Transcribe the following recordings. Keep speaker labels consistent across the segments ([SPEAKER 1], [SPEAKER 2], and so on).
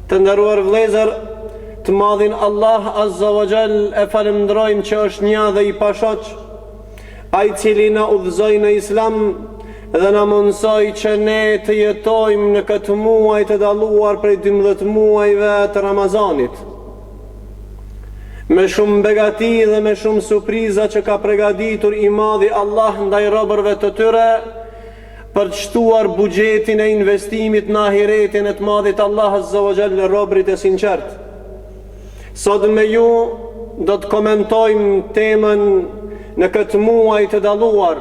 [SPEAKER 1] Të nderuar vëllezër, të madhin Allah Azza wa Jall e falenderojmë që është një dhe i pashoq, ai i cili na udhëzoi në Islam dhe na mundsoi që ne të jetojmë në këtë muaj të dalluar prej 12 muajve të Ramazanit, me shumë begati dhe me shumë surpriza që ka përgatitur i madhi Allah ndaj robërve të tyre, për të shtuar buxhetin e investimit në ahiretin e të madhit Allah Azza wa Jall robrit e sinqert. Sot me ju do të komentojmë temën në këtë muaj të dalluar,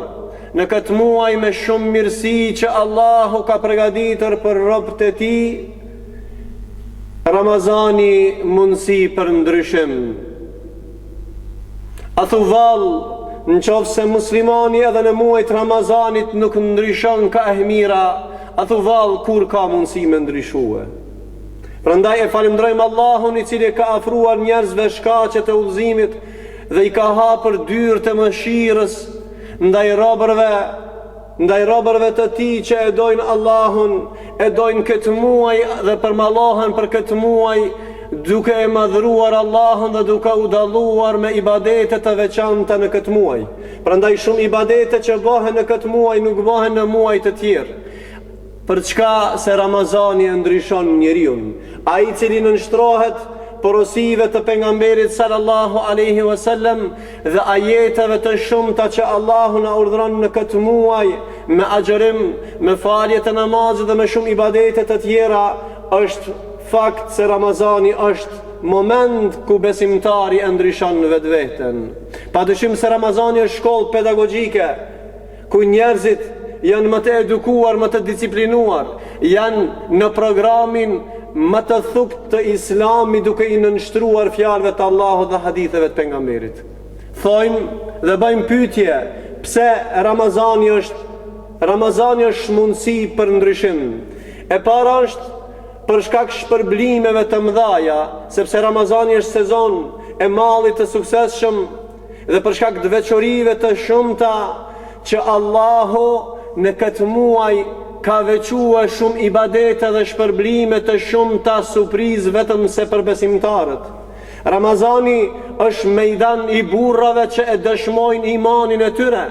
[SPEAKER 1] në këtë muaj me shumë mirësi që Allahu ka përgatitur për robët e tij. Ramazani mundësi për ndryshim. A thu vallë, në qofë se muslimani edhe në muajt Ramazanit nuk ndryshon ka e mira, a thu vallë kur ka mundësi me ndryshue. Prandaj e falenderojmë Allahun i cili ka afruar njerëzve shkaqet e udhëzimit dhe i ka hapur dyrët e mëshirës ndaj robërve të tij që e dojnë Allahun, e dojnë këtë muaj dhe përmallohen për këtë muaj, duke e madhruar Allahun dhe duke u dalluar me ibadete të veçanta në këtë muaj. Prandaj shumë ibadete që bëhen në këtë muaj nuk bëhen në muaj të tjerë. Për çka? Se Ramazani e ndryshon njeriu. Ai i cili nënshtrohet porosive të pejgamberit sallallahu alaihi wasallam dhe ajeteve të shumta që Allahu na urdhëron në këtë muaj, me agjërim, me falje të namazit dhe me shumë ibadete të tjera, është fakt se Ramazani është moment ku besimtari e ndryshon vetveten. Padyshim se Ramazani është shkollë pedagogjike ku njerëzit janë më të edukuar, më të disiplinuar, janë në programin më të thukt të Islamit duke i nënshtruar fjalëve të Allahut dhe haditheve të pejgamberit. Thojmë dhe bëjmë pyetje, pse Ramazani është mundësi për ndryshim. E para është për shkak shpërblimeve të mëdha, sepse Ramazani është sezon e mallit të suksesshëm dhe për shkak të veçorive të shumta që Allahu në këtë muaj ka veçuar shumë ibadete dhe shpërblime të shumta, surprizë vetëm se për besimtarët. Ramazani është mejdan i burrave që e dëshmojnë imanin e tyre.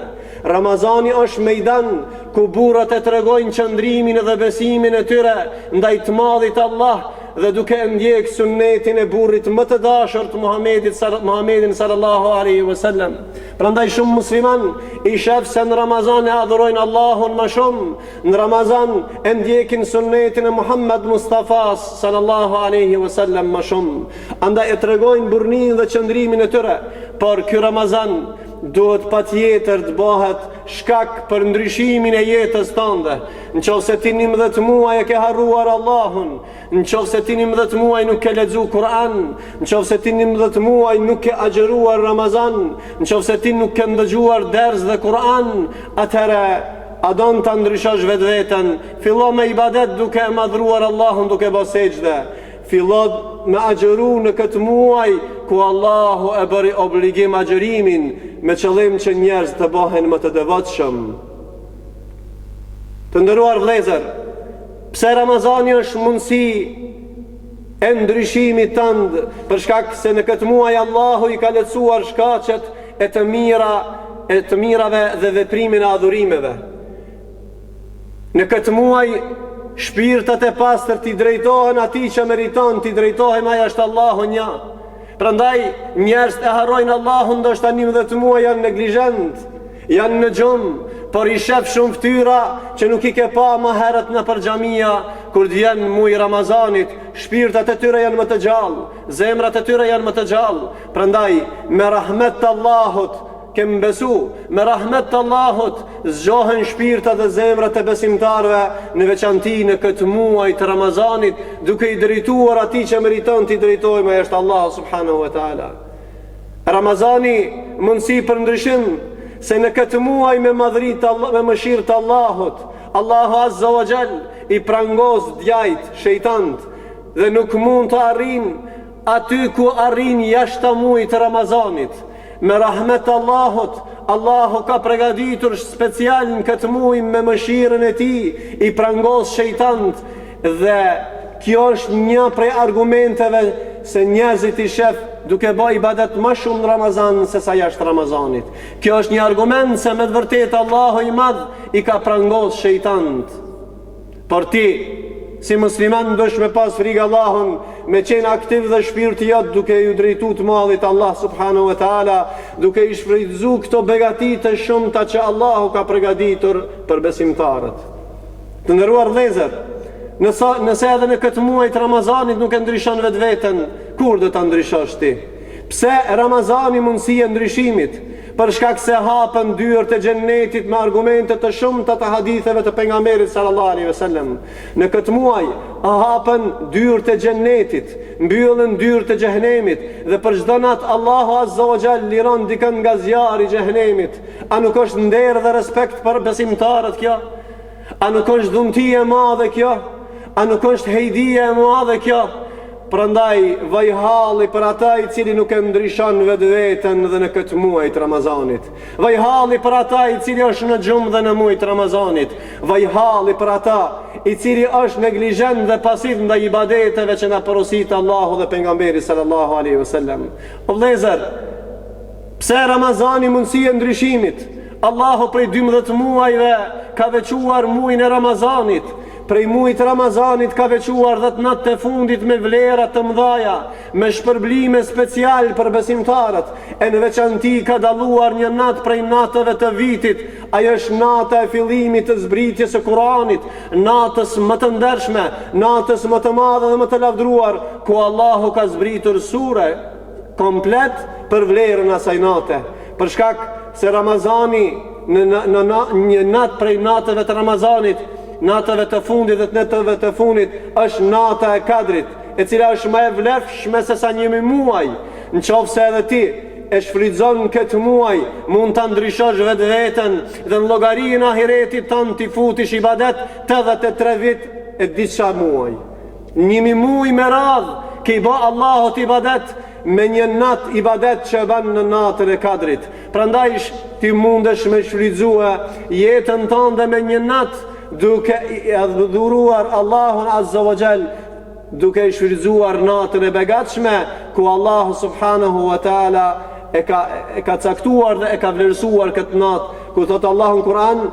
[SPEAKER 1] Ramazani është mejdan ku burrat e tregojnë qëndrimin dhe besimin e tyre ndaj të madhit Allah dhe duke ndjek sunnetin e burrit më të dashur të Muhamedit sallallahu alaihi wasallam. Prandaj shumë musliman i shef se në Ramazan e adhurojnë Allahun më shumë, në Ramazan e ndjekin sunnetin e Muhammed Mustafa sallallahu alaihi wasallam më shumë. Andaj e tregojnë burrnin dhe qëndrimin e tyre, por ky Ramazan duhet patjetër të bëhet shkak për ndryshimin e jetës tënde. Nëse ti 11 muaj e ke harruar Allahun, nëse ti 11 muaj nuk ke lexuar Kur'an, nëse ti 11 muaj nuk ke agjëruar Ramazan, nëse ti nuk ke ndëgjuar ders dhe Kur'an, atëherë a don ta ndryshosh vetveten? Fillo me ibadet duke e madhruar Allahun, duke bërë sejdë. Fillo me agjëru në këtë muaj ku Allahu e bëri obligim agjërimin me qëllim që njerëz të bëhen më të devotshëm. Të nderuar vëllezër, pse Ramazani është mundësi e ndryshimit tënd? Për shkak se në këtë muaj Allahu i ka lehtësuar shkaqet e të mirave dhe veprimin e adhurimeve. Në këtë muaj shpirtat e pastër t'i drejtohen atij që meriton t'i drejtohen, ai është Allahu një. Prandaj njerëzit e harrojnë Allahun, ndoshta 11 muaj janë neglizhent, janë në gjumë, por i shef shumë fytyra që nuk i ke pa më herët në për xhamia kur vjen muaji Ramazanit. Shpirtat e tyre janë më të gjallë, zemrat e tyre janë më të gjallë. Prandaj me rahmet të Allahut kem besu, me rahmet të Allahut zgjohen shpirtat dhe zemrat e besimtarve, në veçanti në këtë muaj të Ramazanit, duke i drejtuar atij që meriton t'i drejtojmë, ai është Allah subhanahu wa taala. Ramazani mundësi për ndryshim, se në këtë muaj me madhrit me mëshirë të Allahut, Allahu azza wa jall i prangos djajt, shejtant, dhe nuk mund të arrin aty ku arrin jashtë muajit të Ramazanit. Me rahmet Allahut, Allahu ka përgatitur special në këtë muaj me mëshirën e tij, i prangos shejtant dhe kjo është një prej argumenteve se njerëzit i shef duke bë ibadet më shumë në Ramazan se sa jashtë Ramazanit. Kjo është një argument se me të vërtetë Allahu i madh i ka prangos shejtanët. Por ti, si musliman, dush me pas frikë Allahun, me qenë aktiv dhe shpirti jot duke ju drejtu të madhit Allah subhanahu wa taala, duke i shfrytzu këto begati të shumta që Allahu ka përgatitur për besimtarët. Të nderuar vëllezër, nëse edhe në këtë muaj të Ramazanit nuk e ndryshon vetveten, kur do ta ndryshosh ti? Pse Ramazani mundësi e ndryshimit? Për shkak se hapen dyert e xhennetit me argumente të shumta të haditheve të pejgamberit sallallahu alaihi wasallam. Në këtë muaj hapen dyert e xhennetit, mbyllen dyert e xhehenemit dhe për çdo nat Allahu azza wa jall liron dikën nga zjarri i xhehenemit. A nuk është nder dhe respekt për besimtarët kjo? A nuk është dhunti e madhe kjo? A nuk është hejdia e madhe kjo? Prandaj vaj halli për ata i cili nuk e ndryshon vetveten dhe në këtë muaj të Ramazanit. Vaj halli për ata i cili është në gjumë dhe në muaj të Ramazanit. Vaj halli për ata i cili është neglizhent dhe pasiv ndaj ibadeteve që na porosit Allahu dhe pejgamberi sallallahu alaihi wasallam. O vëllezër, pse Ramazani mundësi e ndryshimit? Allahu prej 12 muajve ka veçuar muajin e Ramazanit. Prej muajit të Ramazanit ka veçuar 10 natë të fundit me vlera të mëdhaja, me shpërblime special për besimtarët. E në veçanti ka dalluar një natë prej natëve të vitit. Ajo është nata e fillimit të zbritjes së Kuranit, natës më të ndershme, natës më të madhe dhe më të lavdruar, ku Allahu ka zbritur sure komplet për vlerën e asaj nate. Për shkak se Ramazani në një natë prej natëve të Ramazanit, natëve të fundit dhe të natëve të fundit, është nata e Kadrit, e cila është më e vlefshme se sa një muaj. Nëse edhe ti e shfrytëzon këtë muaj, mund ta ndryshosh vetveten dhe në llogarinë e ahiretit tonë ti futish ibadet 83 vit e disa muaj. Një muaj me radhë ke i bë Allahut ibadet me një nat ibadet që ban në natën e Kadrit. Prandaj ti mundesh me shfrytëzue jetën tënde me një nat duke i adhuruar Allahun azza wa jall, duke i shfrytëzuar natën e begatshme ku Allahu subhanahu wa taala e ka caktuar dhe e ka vlerësuar këtë natë, ku thot Allahu në Kur'an: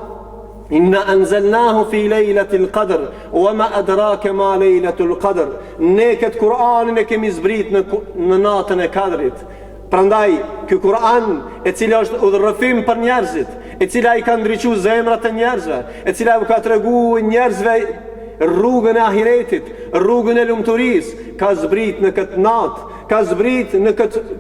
[SPEAKER 1] Inna anzalnahu fi lejlatil qadr wa ma adraka ma lejlatul qadr. Ne këtë Kur'anin e kemi zbrit në natën e Kadrit. Prandaj ky Kur'an, e cila është udhërrëfim për njerëzit, e cila i ka ndriçuar zemrat e njerëzve, e cila u ka treguar njerëzve rrugën e ahiretit, rrugën e lumturisë, ka zbrit në këtë natë,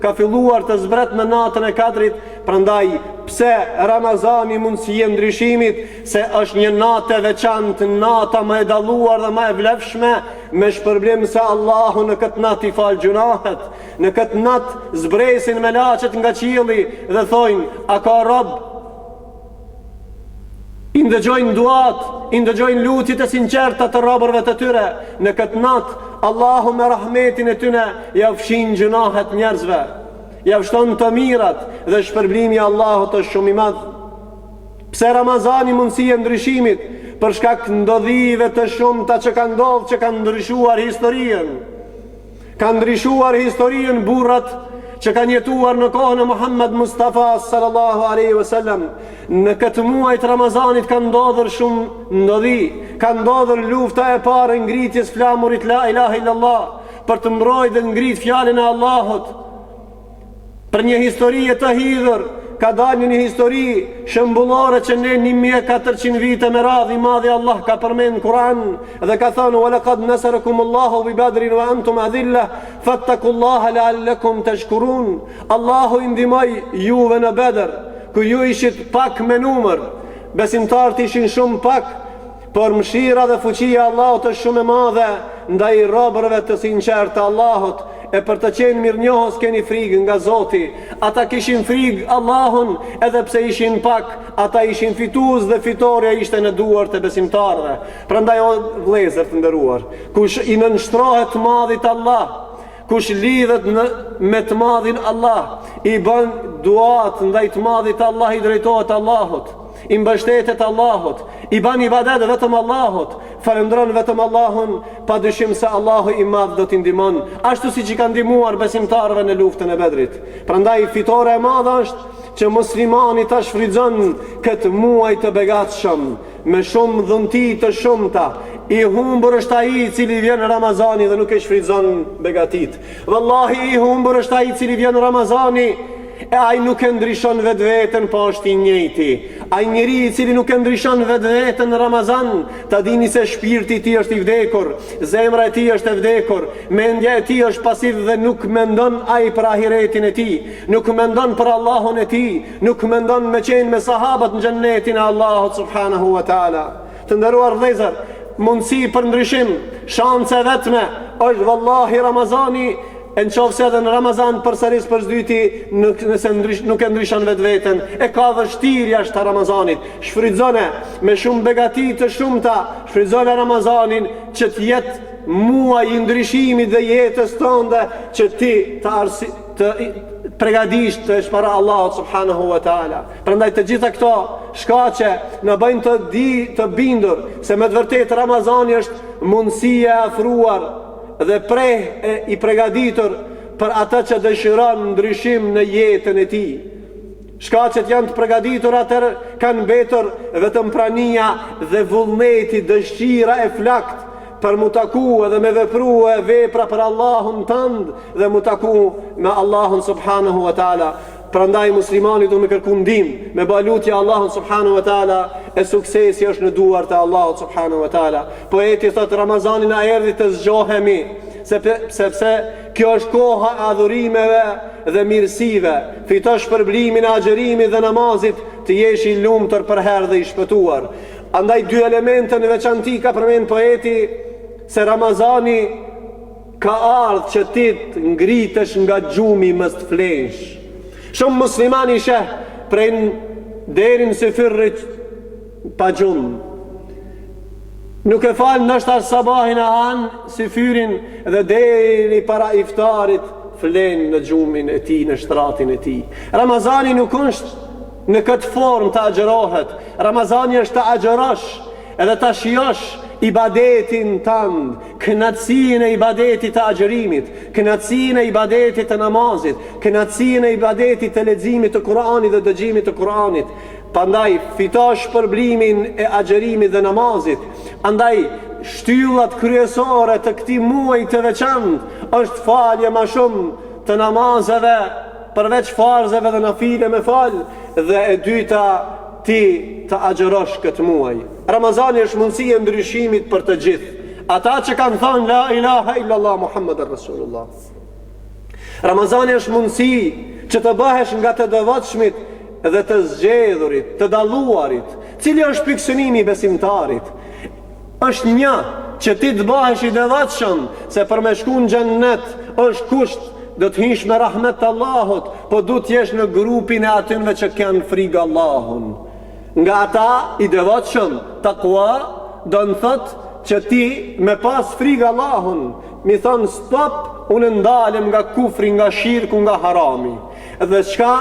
[SPEAKER 1] ka filluar të zbret në natën e Kadrit. Prandaj pse Ramazani mundësi e ndryshimit? Se është një natë e veçantë, nata më e dalluar dhe më e vlefshme, me shpërblim se Allahu në këtë natë i fal gjunahet. Në këtë natë zbresin melaqet nga qielli dhe thojnë: a ka rob? I ndëgjojnë duat, i ndëgjojnë lutjet e sinqerta të robërve të tyre. Në këtë natë Allahu me rahmetin e tyne ja fshin gjunahet njerëzve, ja fshton të mirat, dhe shpërblimi Allahut është shumë i madh. Pse Ramazani mundësi e ndryshimit? Për shkak ndodhive të shumta që kanë ndodhur, që kanë ndryshuar historinë. Kanë ndryshuar historinë burrat që kanë jetuar në kohën e Muhammed Mustafa sallallahu alaihi wasallam. Në këtë muaj të Ramazanit kanë ndodhur shumë ndodhi. Ka ndodhur lufta e parë e ngritjes flamurit la ilaha illallah, për të mbrojtur dhe ngrit fjalën e Allahut. Për një histori të hidhur, ka dalë një histori shembullore që ne 1400 vite me radhë i madhi Allah ka përmend në Kur'an dhe ka thënë: "Wa laqad nasarakumullahu bi Badrin wa antum adilla fattaqullaha la'allakum tashkurun." Allahu i ndihmoi juve në Bedër, ku ju ishit pak me numër, besimtarët ishin shumë pak, por mëshira dhe fuqia e Allahut është shumë e madhe ndaj robërve të sinqertë të Allahut. E për të qenë mirënjohës keni frikë nga Zoti. Ata kishin frikë Allahun edhe pse ishin pak. Ata ishin fitues dhe fitoria ishte në duart e besimtarëve. Prandaj o vëllezër të nderuar, kush i nënshtrohet madhit Allah, kush lidhet me të madhin Allah, i bën duat ndaj të madhit Allah, i drejtohet Allahut, i mbështetet Allahut, i ban ibadet vetëm Allahut, falendron vetëm Allahun, pa dyshim se Allahu i madh do t'i ndihmon, ashtu siç i ka ndihmuar besimtarëve në luftën e Bedrit. Prandaj fitore e madhe është që muslimani ta shfrytëzon këtë muaj të begatshëm me shumë dhunti të shumta. I humbur është ai i cili vjen Ramazani dhe nuk e shfrytëzon begatit. Wallahi i humbur është ai i cili vjen Ramazani e ai nuk e ndryshon vetveten, po është i njëjti. Ai njeri i cili nuk e ndryshon vetveten në Ramazan, ta dini se shpirti i tij është i vdekur, zemra e tij është e vdekur, mendja e tij është pasiv dhe nuk mendon ai për ahiretin e tij, nuk mendon për Allahun e tij, nuk mendon me qenë me sahabët në xhennetin e Allahut subhanahu wa taala. Të nderuar vëllezër, mundësi për ndryshim, shanse vetme është vallahi Ramazani. E në qofë se edhe në Ramazan përsëris për zdyti nëse nuk e ndryshon vetveten, e ka vështirja është të Ramazanit. Shfrytëzone me shumë begati të shumta, shfrytëzone Ramazanin që t'jetë muaj i ndryshimit dhe jetës tënde, që ti të pregadisht të shpara Allahut subhanahu wa taala. Prandaj të gjitha këto shkaqe në bëjnë të bindur se me të vërtetë Ramazani është mundësia e afruar dhe i pregaditur për ata që dëshiron ndryshim në jetën e tij. Shkaqet janë të pregaditur atër kanë mbetur vetëm prania dhe vullneti, dëshira e flakt për mu taku edhe me vepru e vepra për Allahun tënd dhe mu taku me Allahun subhanahu wa taala. Prandaj muslimani do me kërku ndihmë, me balutja Allahun subhanahu wa taala, e suksesi është në duart e Allahut subhanahu wa taala. Poeti thotë Ramazanin na erdhi të zgjohemi, sepse kjo është koha e adhurimeve dhe mirësive. Fitosh shpërblimin e agjerimit dhe namazit, të jesh i lumtur për herë dhe i shpëtuar. Andaj dy elemente në veçanti ka përmend poeti, se Ramazani ka ardhur që ti të ngritesh nga gjumi mës të flesh. Shumë muslimani sheh prej derin se firrit pa gjumë. Nuk e falë nështë arë sabahin e anë si fyrin dhe deri para iftarit flen në gjumin e ti, në shtratin e ti. Ramazani nuk është në këtë formë të agjerohet. Ramazani është të agjerosh edhe të shiosh ibadetin tënd, kënaqësinë e ibadetit të agjerimit, kënaqësinë e ibadetit të namazit, kënaqësinë e ibadetit të leximit të Kuranit dhe dëgjimit të Kuranit. Prandaj fitosh shpërblimin e agjerimit dhe namazit. Andaj shtyllat kryesore të këtij muaji të veçantë është falje më shumë të namazeve përveç farzeve dhe nafile me fal, dhe e dyta ti të agjerosh këtë muaj. Ramazani është mundësi e ndryshimit për të gjithë. Ata që kanë thënë la ilaha illallah Muhammadur Rasulullah. Ramazani është mundësi që të bëhesh nga të devotshmit dhe të zgjedhurit, të dalluarit. Cili është pikësynimi i besimtarit? Është një që ti të bëhesh i devotshëm, se për me shku në xhennet është kusht, do të hish me rahmet të Allahut, po du të jesh në grupin e atyre që kanë frikë Allahun. Nga ata i devotshëm, takwa do në thot që ti me pas frikë Allahun, mi thonë stop, unë ndalem nga kufri, nga shirku, nga harami. Dhe çka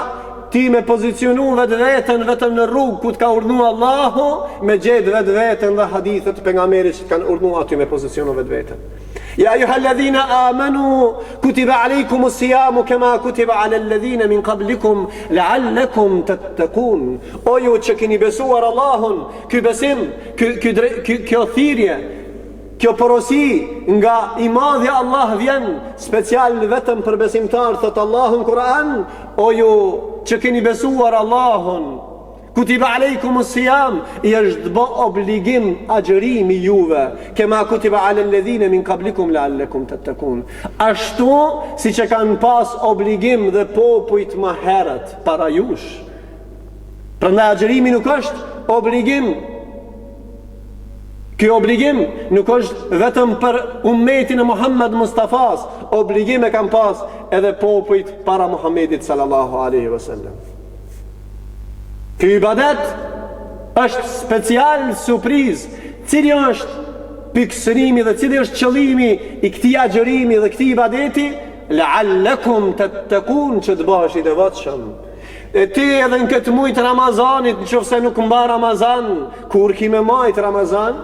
[SPEAKER 1] ti me pozicionu vetën vetëm në rrugë ku të ka urdhnu Allahu, me gjetë vetën dhe hadithet pejgamberit që kanë urdhnu aty me pozicionu vetën. Ja ayyuhalladhina amanu kutiba alaykumus siyamu kama kutiba alal ladhina min qablikum la'allakum tattaqun. O ju që keni besuar Allahun, ky besim, kjo thirrje, kjo porosi nga i madhi Allah vjen special vetëm për besimtar, thot Allahu në Kur'an, o ju që keni besuar Allahun, kutiba alaykumus siyam, i është bë obligim agjërimi juve, kema kutiba alal ladhina min qablikum la'allakum tattaqun. Ashtu siç e kanë pas obligim dhe popujt më herët para jush. Prandaj agjërimi nuk është obligim. Ky obligim nuk është vetëm për ummetin e Muhammed Mustafas, obligim e kanë pas edhe popujt para Muhammedit sallallahu alaihi wasallam. Ky ibadet është special surpriz. Cili është pikësërimi dhe cili është qëllimi i këtij agjërimi dhe këtij ibadeti? La'allakum tattaqun, që të bëhesh i devotshëm. E ti edhe në këtë mujtë Ramazanit, në qofse nuk mba Ramazan, kur ki me majtë Ramazan?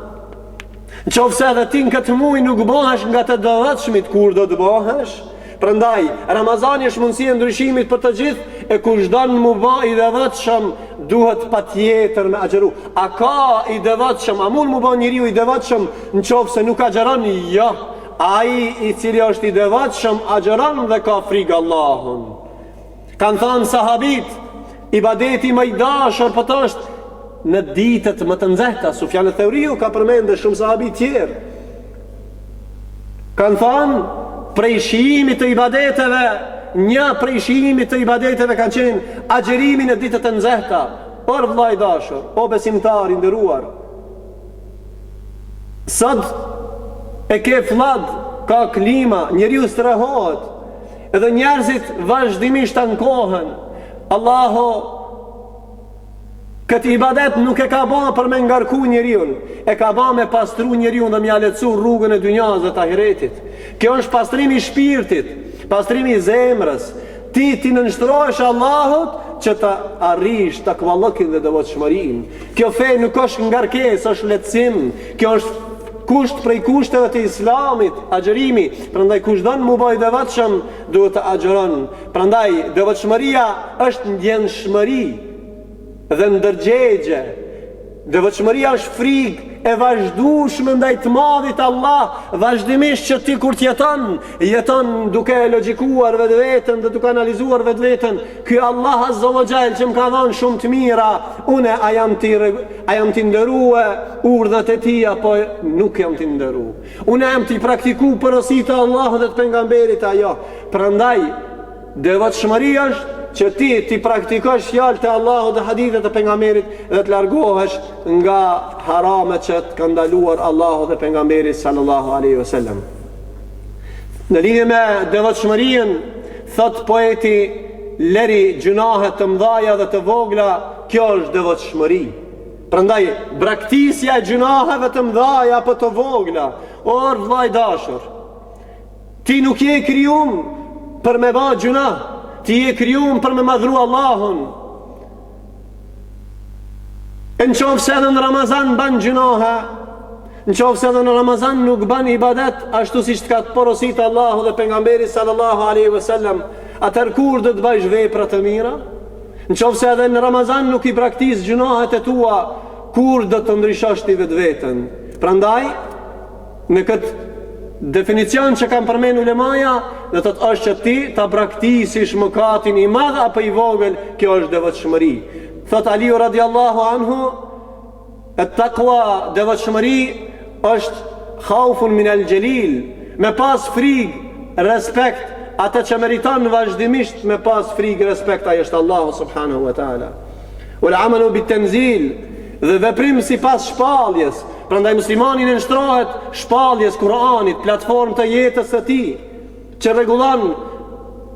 [SPEAKER 1] Në qofse edhe ti në këtë mujtë nuk bëhesh nga të dëvëtshmit, kur do të bëhesh? Prandaj, Ramazani është mundësia ndryshimit për të gjithë, e kushton mu bë i devotshëm duhet patjetër me agjeru. A ka i devotshëm, a mund mu bë njeriu i devotshëm nëse nuk agjeron? Jo. Ai i cili është i devotshëm agjeron dhe ka frikë Allahun. Kanë thënë sahabit, ibadeti më i dashur për të është në ditët më të nxehta. Sufjan al-Thauriu ka përmendur shumë sahabit tjerë. Kanë thënë prej shijimit të ibadeteve, një prej shijimit të ibadeteve kanë qenë agjerimi në ditët e nxehta. Por vllai dashur, o besimtar i nderuar, sot e ke fllad, ka klima, njeriu strehohet, edhe njerëzit vazhdimisht ankohen. Allahu këtë ibadet nuk e ka ba për me ngarku njeriun, e ka ba me pastru njeriun dhe me aletsu rrugën e dynjas dhe të ahiretit. Kjo është pastrimi i shpirtit, pastrimi i zemrës. Ti nënshtrohesh Allahut që të arrish takvallëkin dhe devotshmërinë. Kjo fe nuk është ngarkesë, është lehtësim. Kjo është kusht prej kushteve të Islamit, agjerimi. Prandaj kush don mu bëj devotshëm, duhet të agjeron. Prandaj devotshmëria është ndjenshmëri dhe ndërgjegje. Devotshmëria është frikë e vazhdueshme ndaj të madhit Allah, vazhdimisht që ti kur jeton duke logjikuar vetveten dhe duke analizuar vetveten. Ky Allah Azza wa Jall që më ka dhënë shumë të mira, unë a jam të nderua urdhat e tij apo nuk jam të nderua? Unë jam të praktiku porositë e Allahut dhe të pejgamberit ajo. Prandaj devotshmëria është që ti praktikosh fjalët e Allahut dhe hadithet e pejgamberit dhe të largohesh nga haramet që të kanë ndaluar Allahu dhe pejgamberi sallallahu alaihi wasallam. Në lidhje me devotshmërinë, thot poeti, leri gjunahe të mëdha dhe të vogla, kjo është devotshmëri. Prandaj braktisja e gjunaheve të mëdha apo të vogla, o vllai dashur, ti nuk je krijuar për me bë gjunah. Ti je krijuar për me madhru Allahun. Në qoftë edhe në Ramazan ban gjunahe, në qoftë edhe në Ramazan nuk ban ibadet ashtu siç ka porositë Allahu dhe pejgamberi sallallahu alaihi wasallam, atëherë kur do të bësh vepra të mira? Në qoftë edhe në Ramazan nuk i praktis gjunahet e tua, kur do të ndryshosh ti vetveten? Prandaj në këtë definicion që kam përmend ulemaja, do të thotë është që ti ta praktisish mëkatin i madh apo i vogël, kjo është devotshmëri. Thot Aliu radiallahu anhu, at-taqwa, devotshmëri është khaufun min al-jalil, me pas frikë, respekt, atë që meriton vazhdimisht me pas frikë, respekt, ai është Allahu subhanahu wa taala. Wal amalu bit-tanzil, dhe veprim sipas shpalljes. Prandaj muslimani nënshtrohet shpalljes Kur'anit, platformë të jetës së tij, që rregullon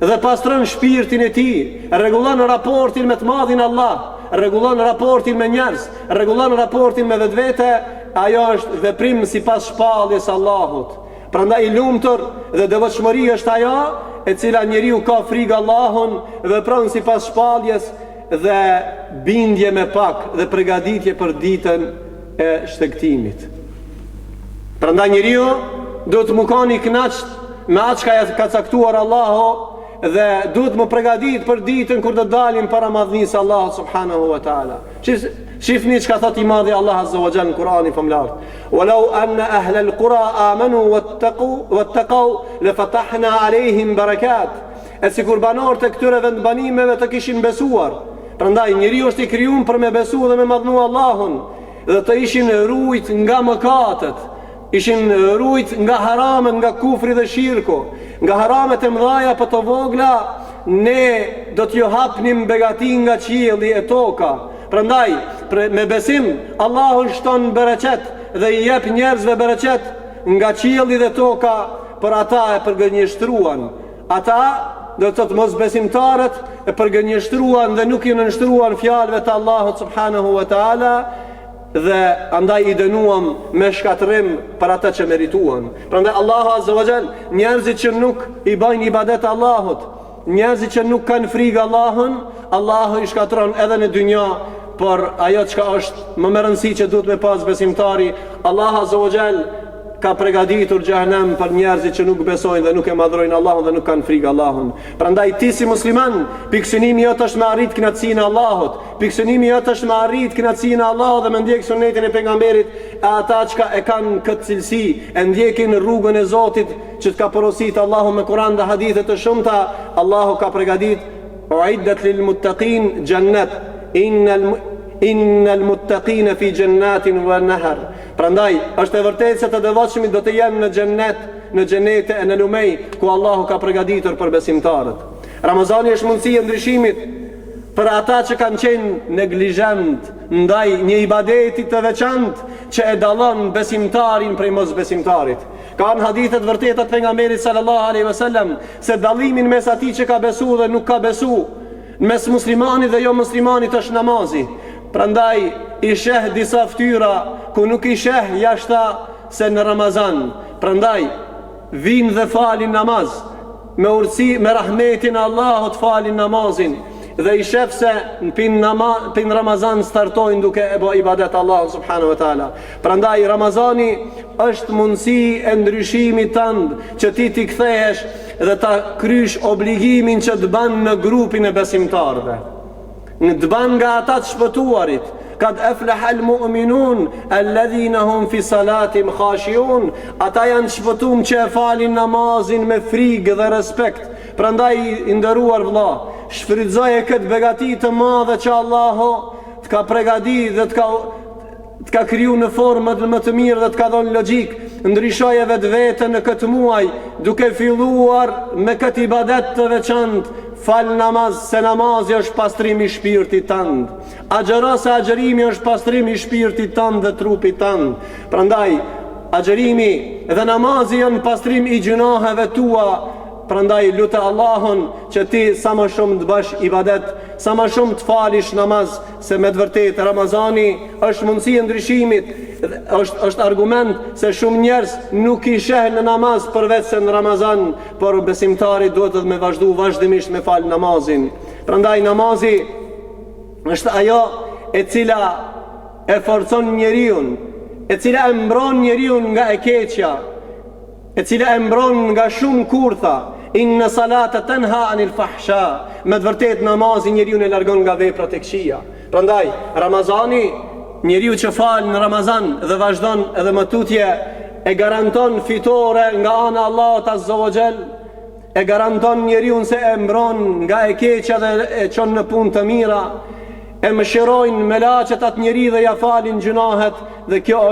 [SPEAKER 1] dhe pastron shpirtin e tij, rregullon raportin me të madhin Allah, rregullon raportin me njerëz, rregullon raportin me vetvete. Ajo është veprim sipas shpalljes Allahut. Prandaj i lumtur dhe devotshmëria është ajo e cila njeriu ka frikë Allahun, vepron sipas shpalljes dhe bindje me pak dhe përgatitje për ditën e shtektimit. Prandaj njeriu duhet të mukani kënaqt me atë që ka caktuar Allahu dhe duhet më përgatit për ditën kur do dalim para madhnisë Allahut subhanahu wa taala. Shifni çka thot i madhi Allah azza wa jalla në Kur'anin famlar. Walau anna ahla al-qura amanu wattaqu lafatahna alayhim barakat. E sikur banorët e këtyre vendbanimeve të kishin besuar. Prandaj njeriu është i krijuar për me besu dhe me madhnu Allahun, dhe të ishin rujt nga mëkatet, ishin rujt nga haramet, nga kufri dhe shirku, nga haramet e mëdhaja për të vogla, ne do t'ju hapnim begati nga qielli e toka. Prandaj, me besim, Allahu shton bereqet dhe i jep njerëzve bereqet nga qielli dhe toka, për ata e përgënjeshtruan. Ata do të thotë mos besimtarët e përgënjeshtruan dhe nuk i nënshtruan fjalëve të Allahut subhanahu wa taala, dhe andaj i dënuam me shkatërim për ata që merituan. Prandaj Allahu azza wa jall njerëzit që nuk i bajnë ibadet Allahut, njerëzit që nuk kanë frikë Allahun, Allahu i shkatron edhe në dynja. Por ajo çka është më rëndësishme që duhet me pas besimtari, Allah Azza wa Jall ka përgatitur xhehenem për njerëzit që nuk besojnë dhe nuk e madhrojnë Allahun dhe nuk kanë frikë Allahun. Prandaj ti si musliman, pikësynimi jot është me arrit kënaqësinë e Allahut. Pikësynimi jot është me arrit kënaqësinë e Allahut dhe me ndjek sunetin e pejgamberit. Ata që e kanë këtë cilësi, e ndjekin rrugën e Zotit që të ka porositë Allahu me Kur'an dhe hadithe të shumta, Allahu ka përgatitur uiddat lil muttaqin jannat. Innal muttaqina fi jannatin wa nahar. Prandaj është e vërtetë se të devotshmit do të jenë në xhennet, në xhenete e në lumej ku Allahu ka përgatitur për besimtarët. Ramazani është mundësia e ndryshimit për ata që kanë qenë neglizhent ndaj një ibadeti të veçantë që e dallon besimtarin prej mosbesimtarit. Ka në hadithet vërteta të pejgamberit sallallahu alaihi wasallam se dallimin mes atij që ka besu dhe nuk ka besu, mes muslimanit dhe jo muslimanit është namazi. Prandaj i sheh disa fytyra ku nuk i sheh jashta se në Ramazan. Prandaj vinë dhe falin namaz me urtësi, me rahmetin e Allahut falin namazin dhe i shef se pin Ramazan startojnë duke e bo ibadet Allahu subhanahu wa taala. Prandaj Ramazani është mundësi e ndryshimit tënd që ti kthehesh dhe ta krysh obligimin që të ban në grupin e besimtarëve. Në të ban nga ata të shpëtuarit. Kad aflaha al-mu'minun alladhina hum fi salatim khashiun. Ata janë shpëtuar që e falin namazin me frikë dhe respekt. Prandaj i nderuar vëlla, shfrytëzoje këtë begati të madhe që Allahu të ka përgatitur dhe të ka kriju në formë më të mirë dhe të ka dhënë logjik. Ndryshoje vetveten në këtë muaj duke filluar me këtë ibadet të veçantë. Fal namaz, se namazi është pastrimi i shpirtit tënd. Agjëro, se agjërimi është pastrimi i shpirtit tënd dhe trupit tënd. Prandaj agjërimi dhe namazi janë pastrim i gjunaheve tua. Prandaj lutë Allahun që ti sa më shumë të bësh ibadet, sa më shumë të falish namaz, se me të vërtetë Ramazani është mundësi e ndryshimit, është argument se shumë njerëz nuk i sheh në namaz përveç se në Ramazan, por besimtari duhet të me vazhdu vazhdimisht me fal namazin. Prandaj namazi është ajo e cila e forcon njeriun, e cila e mbron njeriun nga e keqja, e cila e mbron nga shumë kurtha. Inna salata tanha anil fahsha. Me të vërtetë namazi njeriu e largon nga veprat e këqija. Prandaj Ramazani, njeriu që fal në Ramazan dhe vazhdon edhe më tutje, e garanton fitore nga ana e Allahut Azza wa Jall, e garanton njeriu se e mbron nga e keqja dhe e çon në punë të mira, e mëshirojnë melaçet atë njeri dhe ja falin gjunahet, dhe kjo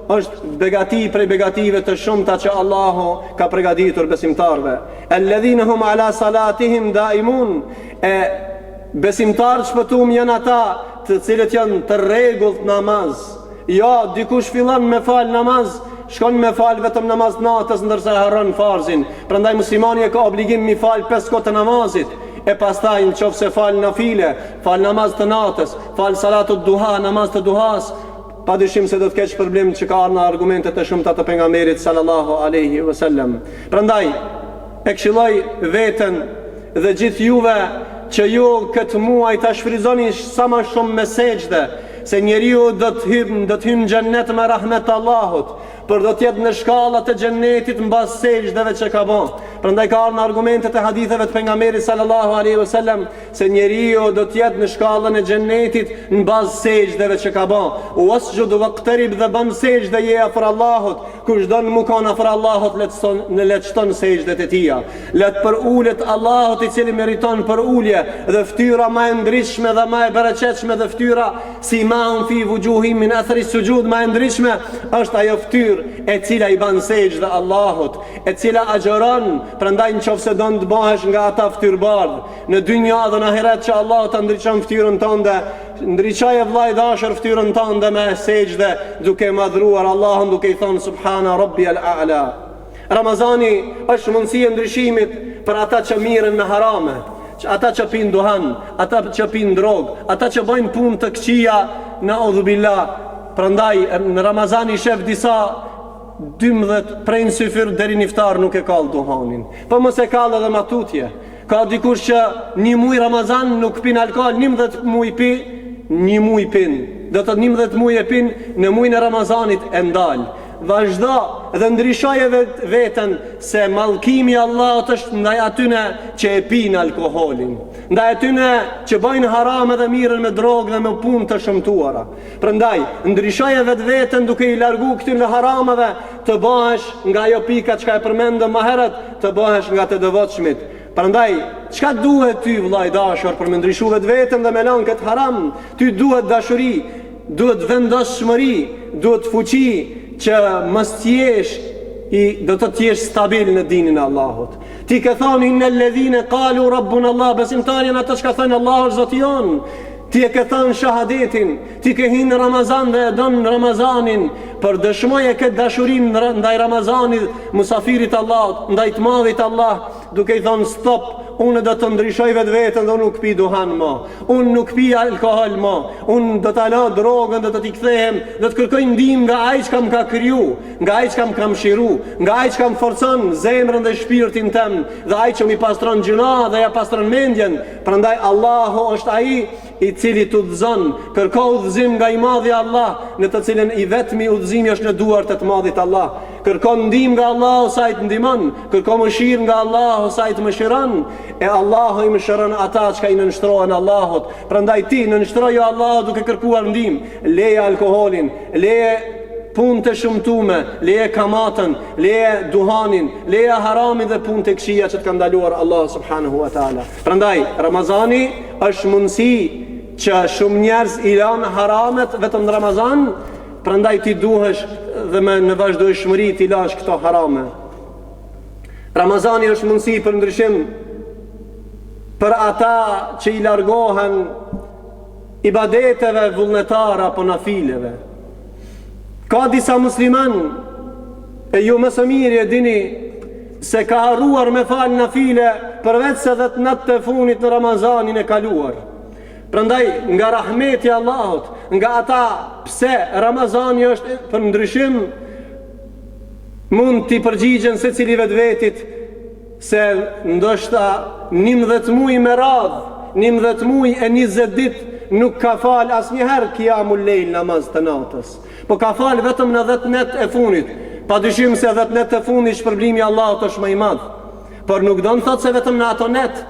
[SPEAKER 1] është begati prej begative të shumta që Allahu ka përgatitur besimtarve. Alladhina hum ala salatihim daimun. E besimtarët shpëtuar janë ata të cilët janë të rregullt namaz. Jo, dikush fillon me fal namaz, shkon me fal vetëm namaz natës ndërsa harron farzin. Prandaj muslimani ka obligim mi fal 5 kohë të namazit. E pastaj nëse fal nafile, fal namaz të natës, fal salatu duha, namaz të duhas, pa dyshim se do të kesh problem që ka në argumentet e shumta të pejgamberit sallallahu alaihi wasallam. Prandaj e këshilloj veten dhe gjithë juve që ju këtë muaj ta shfrytëzoni sa më shumë me sejdë, se njeriu do të hyjë në xhennet me rahmet të Allahut, por do të jetë në shkallat e xhennetit mbas sejdave që ka bën. Prandaj ka në argumentet e haditheve të pejgamberit sallallahu alaihi wasallam se njeriu do të jetë në shkallën e xhennetit mbas sejdave që ka bën. Wasjud waqtarib, dhe bën sejdë je afër Allahut. Kush don mu kanë afër Allahut, le të shton sejdet e tija. Le të përulet Allahut i cili meriton për ulje, dhe fytyra më e ndritshme dhe më e bereqetshme dhe fytyra si maun fi wujuhim min athari sujud, më e ndritshme është ajo fytyrë e cila i bën sejdë Allahut, e cila agjeron. Prandaj nëse don të bëhesh nga ata fytyrbardh në dynja dhe në ahiret që Allah të ndriçon fytyrën tënde, ndriçoje vllai dashur fytyrën tënde me sejdë, duke madhruar Allahun, duke i thënë subhana rabbiyal a'la. Ramazani është mundësi e ndryshimit për ata që mirën me harame, ata që pinë duhan, ata që pinë drogë, ata që bëjnë punë të këqija, na'udhu billah. Prandaj në Ramazani shef disa 12 prej syfir deri në iftar nuk e kall duhanin. Po mos e kall edhe matutje. Ka dikush që një muj Ramazan nuk pin alkohol, 11 muj pi, një muj pin. Do të 11 muj e pin, në mujin e Ramazanit e ndal. Vazhdo dhe ndryshoje veten se mallkimi i Allahut është ndaj atyne që e pinë alkoholin, ndaj atyne që bajnë haram dhe mirën me drogë dhe me punë të shëmtuara. Prandaj ndryshoje veten duke i largu këtyre harameve, të bëhesh nga ajo pika që e përmendëm më herët, të bëhesh nga të devotshmit. Prandaj, çka duhet ty vllai dashur për me ndryshu veten dhe me lënë këtë haram? Ty duhet dashuri, duhet vendosshmëri, duhet fuqi që mos t'jesh do të t'jesh stabil në dinin e Allahut. Ti ke thonë innal ladhina qalu rabbuna Allah, besimtarë janë ata që thonë Allahu Zoti jon. Ti e ke thënë shahadetin, ti ke hinë në Ramazan dhe e donë në Ramazanin, për dëshmoje këtë dashurin ndaj Ramazanit, musafirit Allahut, ndaj të madhit Allah, duke i thonë stop, unë do të ndryshoj vetën dhe unë nuk pi duhan më, unë nuk pi alkohol më, unë do të ala drogën, do të t'i kthehem, do të kërkoj ndihmë nga ai që kam ka kriju, nga ai që kam shiru, nga ai që kam forcon zemrën dhe shpirtin tem, dhe ai që mi pastron gjuna dhe ja pastron mendjen. Prandaj Allahu është ai i cili të udhëzon, kërko udhëzim nga i madhi Allah, në të cilën i vetmi udhëzimi është në duart e të madhit Allah. Kërko ndihmë nga Allahu sa i të ndihmon, kërko mëshirë nga Allahu sa i të mëshiron, e Allahu i mëshiron ata që i nënshtrohen Allahut. Prandaj ti nënshtroju Allahut duke kërkuar ndihmë, leje alkoholin, leje punë të shëmtume, leje kamatën, leje duhanin, leje haramin dhe punë të këqija që të ka ndaluar Allah subhanahu wa taala. Prandaj Ramazani është mundësi që shumë njerëz i lanë haramet vetëm në Ramazan. Prandaj ti duhesh dhe në vazhdojshmëri ti lash këto harame. Ramazani është mundësi për ndryshim për ata që i largohen ibadeteve vullnetare apo nafileve. Ka disa musliman, e ju më së miri e dini se ka harruar me fal nafile përveç se 10 natë të funit në Ramazanin e kaluar. Prandaj nga rahmeti Allahut, nga ata pse Ramazani është për ndryshim, mund t'i përgjigjen se cili vetit se ndoshta 11 muaj me radhë, 11 muaj e 20 ditë nuk ka fal asnjëherë qiyamul lejl, namaz të natës, po ka fal vetëm në 10 net e funit. Padyshim se 10 net e funit shpërblimi i Allahut është më i madh, por nuk do të thotë se vetëm në ato net.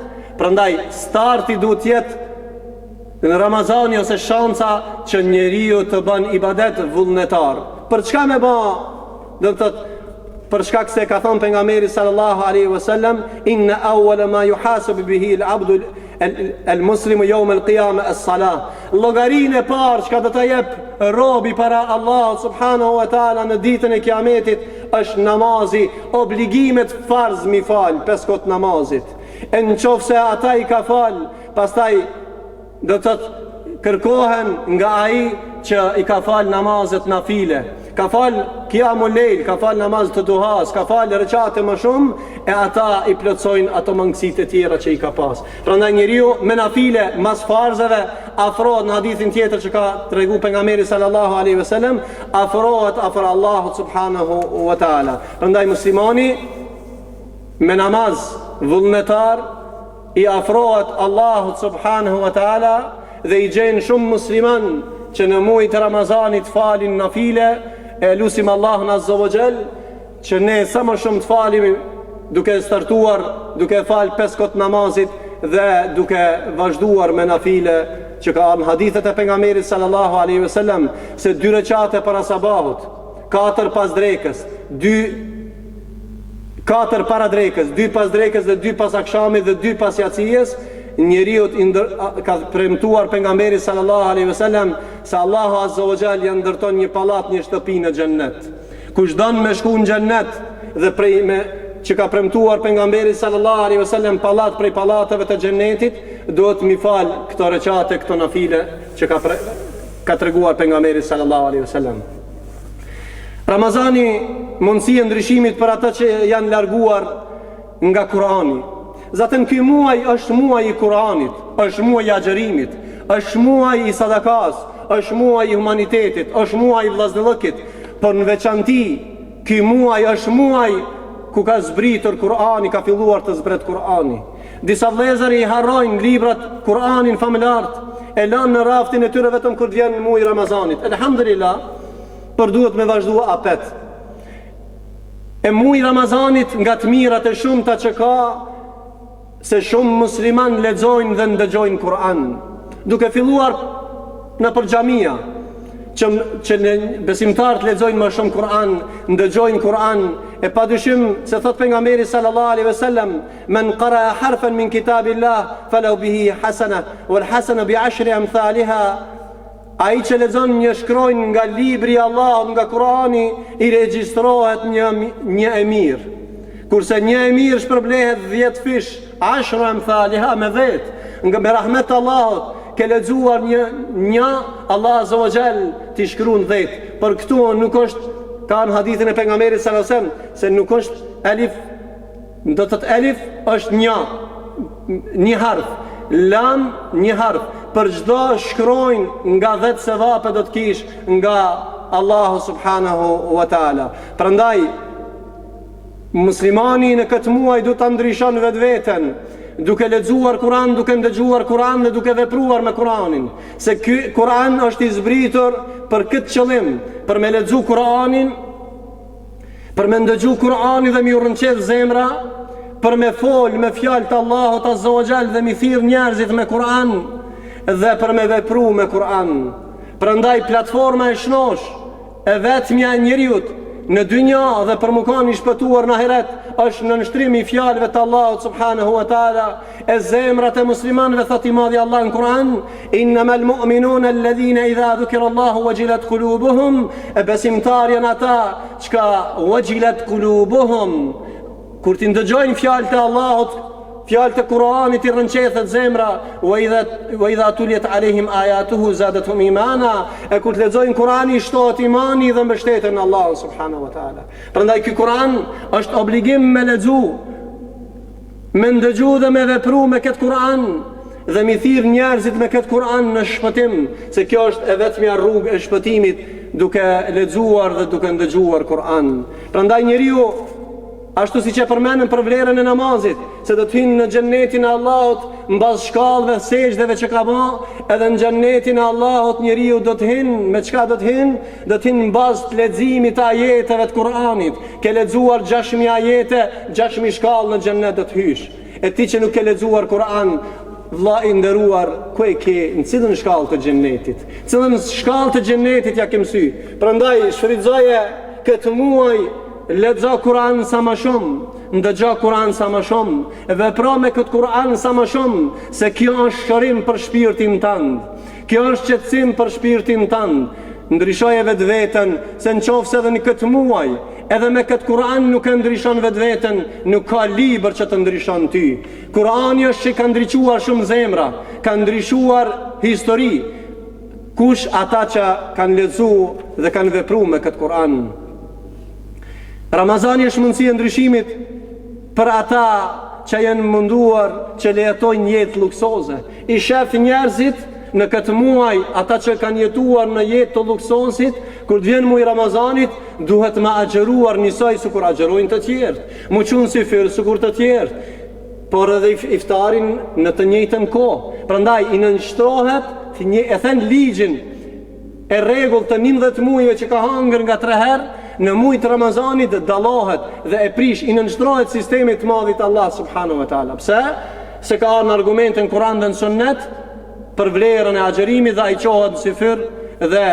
[SPEAKER 1] Prandaj starti duhet të jetë në Ramazani ose shanca që njeriu të bën ibadet vullnetar. Për çka me bë? Do të thotë për shkak se ka thënë pejgamberi sallallahu alaihi wasallam, inna awwala ma yuhasabu bihi al-abdu al-muslimu yawm al-qiyamah as-salah. Llogarinë e parë që do të jep robi para Allah subhanahu wa taala në ditën e Kiametit është namazi, obligimet farz mi fal 5 kohë namazit. E nëse ata i ka fal, pastaj do të kërkohen nga ai që i ka fal namazet nafile, ka fal qiyamul lejl, ka fal namaz të duhas, ka fal recate më shumë, e ata i plotsojnë ato mangësitë e tjera që i ka pas. Prandaj njeriu me nafile mas farzeve afrohet, në hadithin tjetër që ka treguar pejgamberi sallallahu alaihi wasallam, afrohet afër Allahut subhanahu wa taala. Prandaj muslimani me namaz vullnetar i afrohet Allahut subhanahu wa taala, dhe i gjenë shumë musliman që në muajin e Ramazanit falin nafile. E lusim Allahun azza wa jall që ne sa më shumë të falim, duke startuar, duke fal 5 kohë namazit dhe duke vazhduar me nafile, që ka në hadithet e pejgamberit sallallahu alaihi wasallam se 2 recate para sabahut, 4 pas drekës, 4 para drekës, 2 pas drekës dhe 2 pas akshamit dhe 2 pas jacijës. Njeriu ka premtuar pejgamberi sallallahu alaihi wasallam se Allahu azza wa jall ja ndërton një pallat, një shtëpi në xhennet. Kush don me shku në xhennet dhe prej me që ka premtuar pejgamberi sallallahu alaihi wasallam pallat prej pallateve të xhennetit, duhet mi fal këto recate, këto nafile që ka treguar pejgamberi sallallahu alaihi wasallam. Ramazani mundësi e ndryshimit për ata që janë larguar nga Kurani. Zatën ky muaj është muaj i Kuranit, është muaj i agjerimit, është muaj i sadakas, është muaj i humanitetit, është muaj i vllazëllëkit, por në veçanti ky muaj është muaj ku ka zbritur Kur'ani, ka filluar të zbret Kur'ani. Disa vëllezër i harrojnë librat Kur'anin familjarët, e lanë në raftin e tyre vetëm kur vjen muaji i Ramazanit. Elhamdulillah, por duhet me vazhdua apet. E muaji i Ramazanit nga të mirat e shumta që ka, se shumë musliman lexojnë dhe ndëgjojnë Kur'an, duke filluar në për xhamia, që besimtarët lexojnë më shumë Kur'an, ndëgjojnë Kur'an, e padyshim se thot pejgamberi sallallahu alaihi wasallam, men qara harfan min kitabillah falahu bihi hasana wal hasana bi 10 amthaliha. Ai që lexon një shkronjë nga libri i Allahut, nga Kur'ani, i regjistrohet një e mirë. Kurse një e mirë shpërblehet 10 fish, 10 amthaliha me 10. Nga me rahmet Allahut ke lexuar një, Allah azza wa jall t'i shkruan 10. Për këtu nuk është, ka në hadithin e pejgamberit sallallahu alajhi wasallam, se nuk është alif, do të thotë alif është një harf, lam një harf. Për çdo shkronjë nga 10 sevape do të kish nga Allahu subhanahu wa taala. Prandaj muslimani në këtë muaj du të ndryshon vetveten, duke lexuar Kur'an, duke ndëgjuar Kur'an dhe duke vepruar me Kur'anin. Se ky Kur'an është i zbritur për këtë qëllim, për me lexu Kur'anin, për me ndëgju Kur'anin dhe mi urrënqedh zemra, për me fol me fjalë të Allahut azza wa jall dhe mi thirr njerëzit me Kur'an dhe për me vepru me Kur'an. Prandaj platforma e shnosh e vetmja e njeriut në dynja dhe për mëkon i shpëtuar në ahiret është në nështrimi i fjalëve të Allahut subhanahu wa taala. E zemrat e muslimanëve thot i madhi Allah në Kur'an, innamal mu'minuna alladhina idha dhukira Allahu wajilat qulubuhum, e besimtar janë ata çka wajilat qulubuhum, kur ti ndëgjojnë fjalët e Allahut, fjalët e Kur'anit i rënqethet zemra, wa idha tuliyat alehim ayatuhu zadatuhum imana, e kur të lexojnë Kur'ani shtohet imani dhe mbështeten në Allah subhanahu wa taala. Prandaj ky Kur'an është obligim me lexu, me ndëgju dhe me vepru me këtë Kur'an dhe mi thirr njerëzit me këtë Kur'an në shpëtim, se kjo është e vetmja rrugë e shpëtimit, duke lexuar dhe duke ndëgjuar Kur'an. Prandaj njeriu, ashtu si që përmenën për vlerën e namazit, se do të hinë në xhennetin e Allahut mbas shkallëve sejdeve që ka bë, edhe në xhennetin e Allahut njeriu do të hinë, me çka do të hinë? Do të hinë mbas të leximit të ajeteve të Kur'anit. Ke lexuar 6000 ajete, 6000 shkallë në xhennet do të hysh. E ti që nuk ke lexuar Kur'an, vlla i nderuar, ku e ke, në cilën shkallë të xhennetit? Cilën shkallë të xhennetit ja ke mësy? Prandaj shfrytëzoje këtë muaj, lexo Kur'an sa më shumë, ndëgjo Kur'an sa më shumë, vepro me këtë Kur'an sa më shumë, se kjo është shërim për shpirtin tënd. Kjo është qetësim për shpirtin tënd. Ndryshoje vetveten, se nëse edhe në këtë muaj, edhe me këtë Kur'an nuk e ndryshon vetveten, nuk ka libër që të ndryshon ty. Kur'ani është që ka ndriçuar shumë zemra, ka ndryshuar histori. Kush ata që kanë lexuar dhe kanë vepruar me këtë Kur'an? Ramazani është mundësi e ndryshimit për ata që janë munduar që le jetojnë jetë luksoze. I shef njerëzit në këtë muaj, ata që kanë jetuar në jetë të luksosit, kur të vjen muaj Ramazanit, duhet me agjeruar njësoj si kur agjerojnë të tjertë, mu qunë si firë si kur të tjertë, por edhe iftarin në të njëjtën kohë. Prandaj i nënshtrohet, e thënë ligjin e rregull të 11 muajve që ka hangër nga 3 herë, në muaj të Ramazanit dallohet dhe e prish, i nënshtrohet sistemit të madhit Allah subhanahu wa taala. Pse? Se ka ardhur argumente në Kur'an dhe në Sunnet për vlerën e agjerimit dhe ai qohet si fyr dhe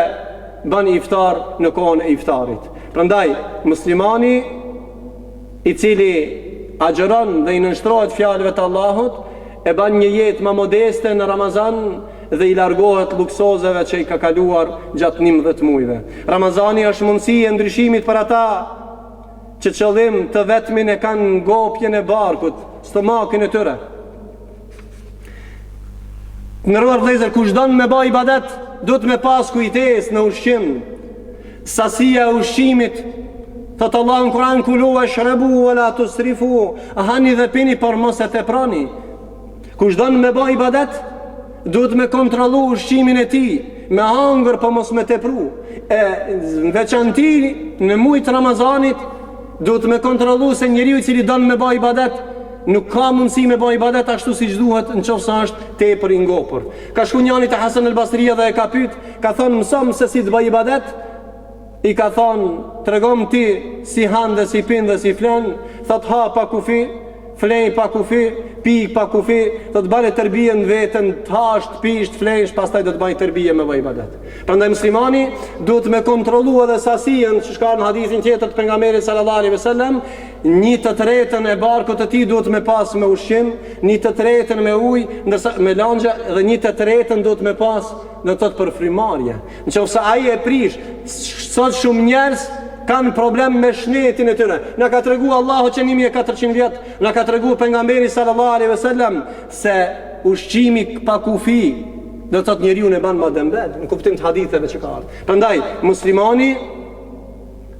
[SPEAKER 1] bën iftar në kohën e iftarit. Prandaj muslimani i cili agjeron dhe i nënshtrohet fjalëve të Allahut, e bën një jetë më modeste në Ramazan dhe i largohet luksozeve që i ka kaluar gjatë 11 muajve. Ramazani është mundësi e ndryshimit për ata që qëllim të vetmin e kanë ngopjen e barkut, stomakin e tyre. Nderuar vëllezër, kush don me bë ibadet, duhet me pas kujtesë në ushqim. Sasia e ushqimit, thot Allah në Kur'an, kulu washrabu wala tusrifu, hani dhe pini por mos e teprani. Kush don me bë ibadet, duhet me kontrollu ushqimin e tij, me hangër po mos me tepru. Në veçanti në muaj të Ramazanit duhet me kontrollu se njeriu i cili don me bë ibadet nuk ka mundësi me bë ibadet ashtu siç duhet nëse është tepër i ngopur. Ka shku njëri te Hasan al-Basria dhe e ka pyet, ka thonë mëson se si të bëj ibadet. I ka thonë, tregom ti si han dhe si pin dhe si flen. Thot ha pa kufi, flej pa kufi, pik pa kufi. Do të bëre tërbije në veten, të hash, të pish, të flesh, pastaj do të bëj tërbije me ibadet. Prandaj muslimani duhet me kontrollu edhe sasinë, që shka në hadithin tjetër të pejgamberit sallallahu alaihi wasallam, 1/3 e barkut të tij duhet me pas me ushqim, 1/3 me ujë, ndërsa me lanxhe dhe 1/3 duhet me pas në të për frymarrje. Nëse ai e prish, sot shumë njerëz kanë problem me shnetin e tyre. Na ka tregu Allahu që 1400 vjet, na ka tregu pejgamberi sallallahu alaihi wasallam se ushqimi pa kufi do të thotë njeriu ne ban më dembel, në kuptim të haditheve që ka ardhur. Prandaj muslimani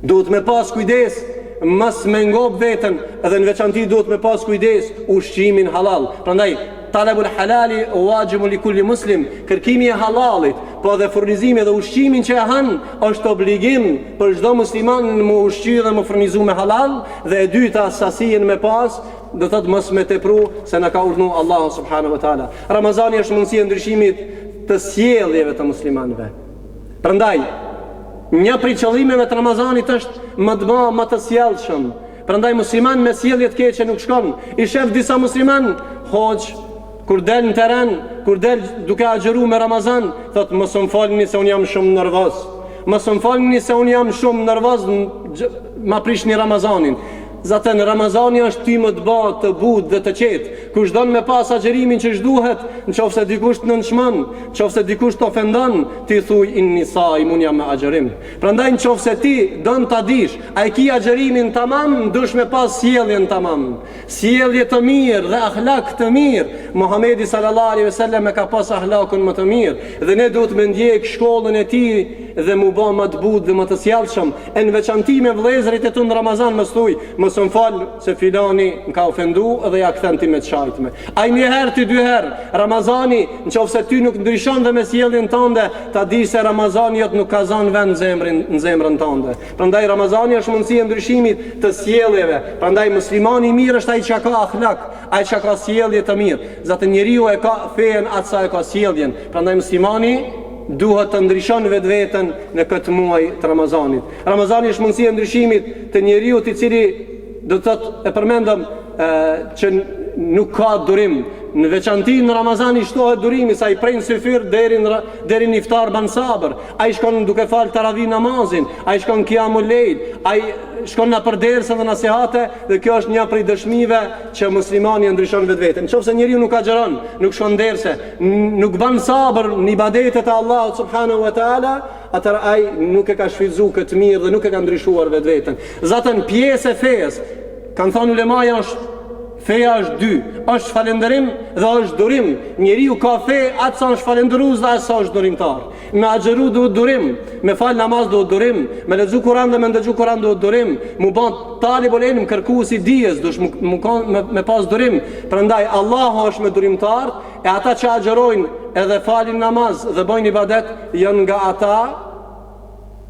[SPEAKER 1] duhet me pas kujdes mos me ngop veten, edhe në veçanti duhet me pas kujdes ushqimin halal. Prandaj talabul halali wajibun li kulli muslim, kërkimi i halalit, po dhe furnizimi dhe ushqimin që e han është obligim për çdo musliman më ushqy dhe më furnizu me halal. Dhe e dyta, sasinë me pas, do thotë mos me tepru se na ka urdhëruar Allahu subhanahu wa taala. Ramazani është mundësia e ndryshimit të sjelljeve të muslimanëve. Prandaj një prej qëllimeve të Ramazanit është më të sjellshëm. Prandaj musliman me sjellje të keqe nuk shkon. I shef disa musliman hoxh kur del në teren, kur del duke agjëru me Ramazan, thot mos më falni se un jam shumë nervoz. Mos më falni se un jam shumë nervoz, ma prishni Ramazanin. Zaten Ramazani është ty më të bëhet të butë dhe të qetë. Kush don me pas agjërimin që duhet, nëse dikush të nënçmon, nëse dikush të ofendon, ti thuj inni saim, un jam me agjërim. Prandaj nëse ti don ta dish, a e ki agjërimin tamam, dush me pas sjelljen tamam. Sjellje të mirë dhe akhlak të mirë. Muhamedi sallallahu alaihi wasallam e ka pas akhlakun më të mirë dhe ne duhet me ndjek shkollën e tij dhe mu bë më të butë dhe më të sjellshëm. Në veçanti me vëllezërit e tu në Ramazan mos thuj, mos më fal se filani më ka ofendu dhe ja kthen ti me çajtme. Ai një herë ti dy herë. Ramazani, nëse ty nuk ndryshon dhe me sjelljen tënde, ta di se Ramazani jot nuk ka zënë vend në zemrën tënde. Prandaj Ramazani është mundësia e ndryshimit të sjelljeve. Prandaj muslimani i mirë është ai që ka akhlak, ai që ka sjellje të mirë. Zatë njeriu e ka fen atë sa e ka sjelljen. Prandaj muslimani duhet të ndryshon vetveten në këtë muaj të Ramazanit. Ramazani është mundësia e ndryshimit të njeriu i cili do të thotë e përmendëm që nuk ka durim. Në veçanti në Ramazan i shtohet durimi, sa i prejnë syfir deri në iftar ban sabër. Ai shkon duke fal taravih namazin, ai shkon qiyamul lejl, ai shkon na për dersa dhe nasihate, dhe kjo është një prej dëshmive që muslimani ndryshon vetveten. Nëse njeriu nuk agjeron, nuk shkon derse, nuk ban sabër në ibadetet e Allahut subhanahu wa taala, atëra ai nuk e ka shfrytzuar këtë mirë dhe nuk e ka ndryshuar vetveten. Zatën pjesë e fesë, kanë thënë ulemaja, është feja është dy, është falënderim dhe është durim. Njeriu ka fe atë sa është falëndërues dhe atë sa është durimtar. Me agjëru duhet durim, me fal namaz duhet durim, me lexu Kur'an dhe me ndëgju Kur'an duhet durim, mu bën talibul ilm, kërkuesi dijes, duhet me pas durim. Prandaj Allahu është me durimtar, e ata që agjërojnë edhe falin namaz dhe bojnë ibadet janë nga ata,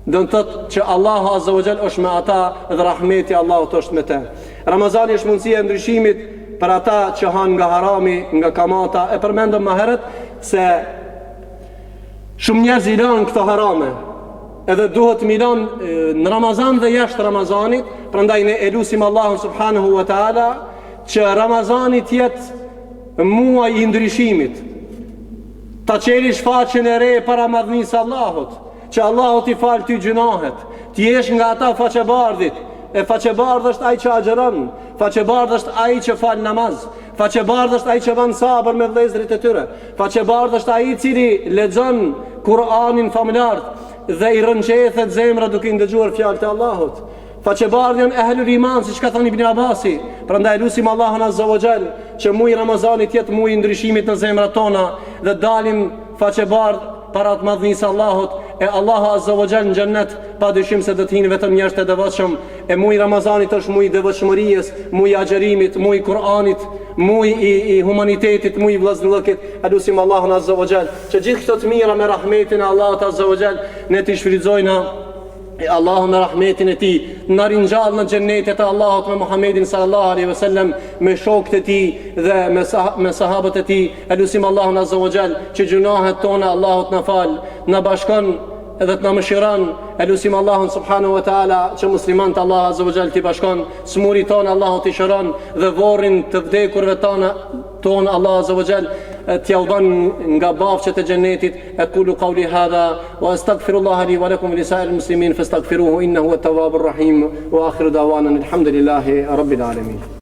[SPEAKER 1] do të thotë që Allahu azza wa jall është me ata dhe rahmeti Allahut është me te. Ramazani është mundësia e ndryshimit për ata që han nga harami, nga kamata. E përmendëm më herët se shumë njerëz i lënë këto harame, edhe duhet mi lënë në Ramazan dhe jashtë Ramazanit. Prandaj ne elusim Allahun subhanahu wa taala që Ramazani të jetë muaj i ndryshimit, ta qelish faqen e re para madhnisë Allahut, që Allahu t'i falë ty gjunahet, t'jesh nga ata faqebardhit. E faqebardh është ai që agjeron, faqebardh është ai që fal namaz, faqebardh është ai që bën sabër me vëllezërit e tyre, faqebardh është ai i cili lexon Kur'anin familjart dhe i rënqethet zemra duke i ndëgjuar fjalët e Allahut. Faqebardh janë ehlul iman, siç ka thënë Ibn Abasi. Prandaj lutim Allahun azza wa jall që muaji Ramazanit të jetë muaji i ndryshimit në zemrat tona dhe dalim faqebardh para të madhnisë Allahut, e Allahu azza wa jall në xhennet pa dyshim se do të hinë vetëm njerëz të devotshëm. E muaji Ramazanit është muaji i devotshmërisë, muaji i agjerimit, muaji i Kur'anit, muaji i humanitetit, muaji i vëllazërllëkit. Elusim Allahun azza wa jall që gjithë këto të mira me rahmetin e Allahut azza wa jall ne të shfrytëzojmë Allahu me rahmetin e tij na ringjall në xhennetet e Allahut me Muhammedin sallallahu alaihi wasallam, me shokët e tij dhe me sahabët e tij. Elusim Allahun azza wa jall që gjunahet tona Allahut na fal, na bashkon edhe të na mëshiron. Elusim Allahun subhanahu wa taala që muslimanët Allah azza wa jall t'i bashkon, smurit tonë Allahu t'i shëron dhe vorrin të vdekurve tonë Allah azza wa jall t'ja udhon nga bafqet e xhennetit. Aqulu qawli hadha wa astaghfirullaha li wa lakum wa lisa'il muslimin fastaghfiruhu innahu at-tawwabur rahim wa akhiru da'wana alhamdulillahi rabbil alamin.